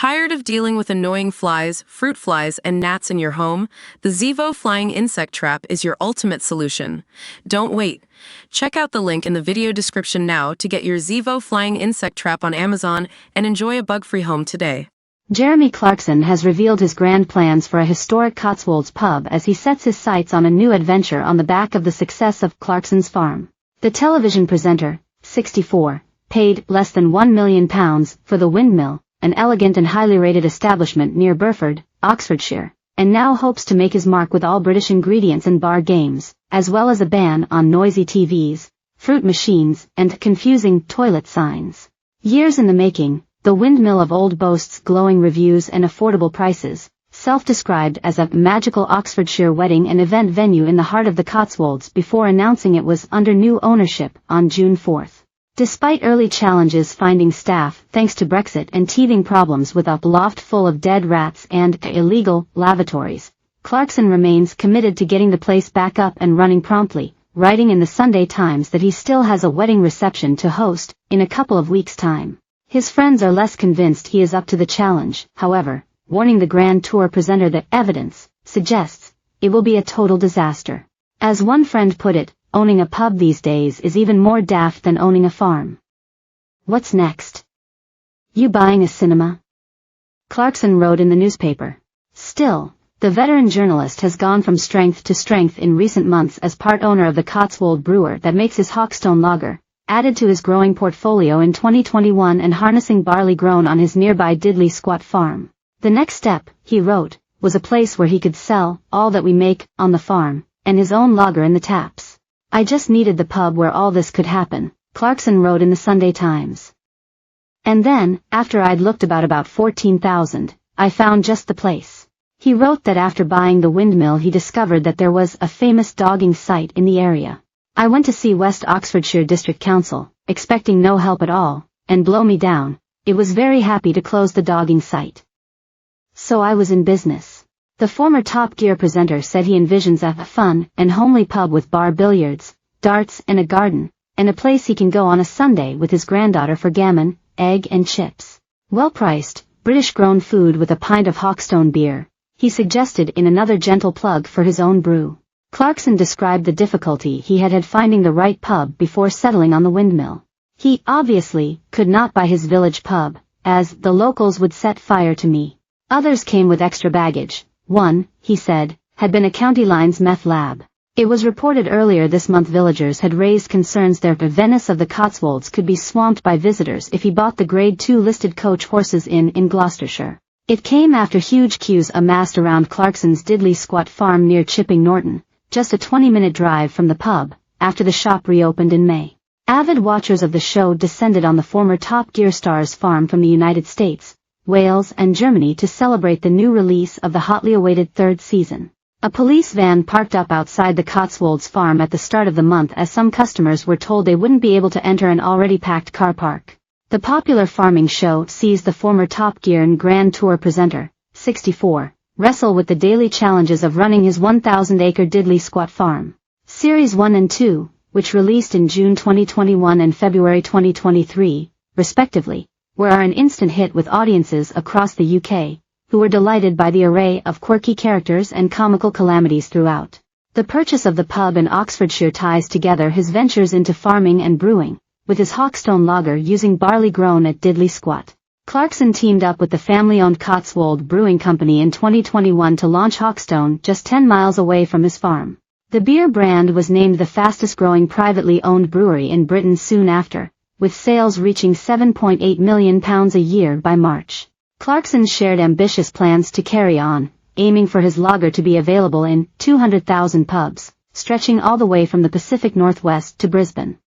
Tired of dealing with annoying flies, fruit flies, and gnats in your home? The Zevo Flying Insect Trap is your ultimate solution. Don't wait. Check out the link in the video description now to get your Zevo Flying Insect Trap on Amazon and enjoy a bug-free home today. Jeremy Clarkson has revealed his grand plans for a historic Cotswolds pub as he sets his sights on a new adventure on the back of the success of Clarkson's farm. The television presenter, 64, paid less than £1 million for the Windmill, an elegant and highly rated establishment near Burford, Oxfordshire, and now hopes to make his mark with all British ingredients and bar games, as well as a ban on noisy TVs, fruit machines, and confusing toilet signs. Years in the making, the Windmill of Old boasts glowing reviews and affordable prices, self-described as a magical Oxfordshire wedding and event venue in the heart of the Cotswolds before announcing it was under new ownership on June 4. Despite early challenges finding staff thanks to Brexit and teething problems with a loft full of dead rats and illegal lavatories, Clarkson remains committed to getting the place back up and running promptly, writing in the Sunday Times that he still has a wedding reception to host in a couple of weeks' time. His friends are less convinced he is up to the challenge, however, warning the Grand Tour presenter that evidence suggests it will be a total disaster. As one friend put it, owning a pub these days is even more daft than owning a farm. What's next? You buying a cinema? Clarkson wrote in the newspaper. Still, the veteran journalist has gone from strength to strength in recent months as part owner of the Cotswold brewer that makes his Hawkstone lager, added to his growing portfolio in 2021 and harnessing barley grown on his nearby Diddley Squat farm. The next step, he wrote, was a place where he could sell all that we make on the farm, and his own lager in the taps. I just needed the pub where all this could happen, Clarkson wrote in the Sunday Times. And then, after I'd looked about 14,000, I found just the place. He wrote that after buying the Windmill he discovered that there was a famous dogging site in the area. I went to see West Oxfordshire District Council, expecting no help at all, and blow me down, it was very happy to close the dogging site. So I was in business. The former Top Gear presenter said he envisions a fun and homely pub with bar billiards, darts and a garden, and a place he can go on a Sunday with his granddaughter for gammon, egg and chips. Well-priced, British-grown food with a pint of Hawkstone beer, he suggested in another gentle plug for his own brew. Clarkson described the difficulty he had finding the right pub before settling on the Windmill. He, obviously, could not buy his village pub, as the locals would set fire to me. Others came with extra baggage. One, he said, had been a County Lines meth lab. It was reported earlier this month villagers had raised concerns that the Venice of the Cotswolds could be swamped by visitors if he bought the Grade 2 listed coach horses in Gloucestershire. It came after huge queues amassed around Clarkson's Diddley Squat farm near Chipping Norton, just a 20-minute drive from the pub, after the shop reopened in May. Avid watchers of the show descended on the former Top Gear star's farm from the United States, Wales and Germany to celebrate the new release of the hotly awaited third season. A police van parked up outside the Cotswolds farm at the start of the month as some customers were told they wouldn't be able to enter an already packed car park. The popular farming show sees the former Top Gear and Grand Tour presenter, 64, wrestle with the daily challenges of running his 1,000-acre Diddley Squat farm. Series 1 and 2, which released in June 2021 and February 2023, respectively, were an instant hit with audiences across the UK, who were delighted by the array of quirky characters and comical calamities throughout. The purchase of the pub in Oxfordshire ties together his ventures into farming and brewing, with his Hawkstone lager using barley grown at Diddley Squat. Clarkson teamed up with the family-owned Cotswold Brewing Company in 2021 to launch Hawkstone just 10 miles away from his farm. The beer brand was named the fastest-growing privately owned brewery in Britain soon after, with sales reaching £7.8 million a year by March. Clarkson shared ambitious plans to carry on, aiming for his lager to be available in 200,000 pubs, stretching all the way from the Pacific Northwest to Brisbane.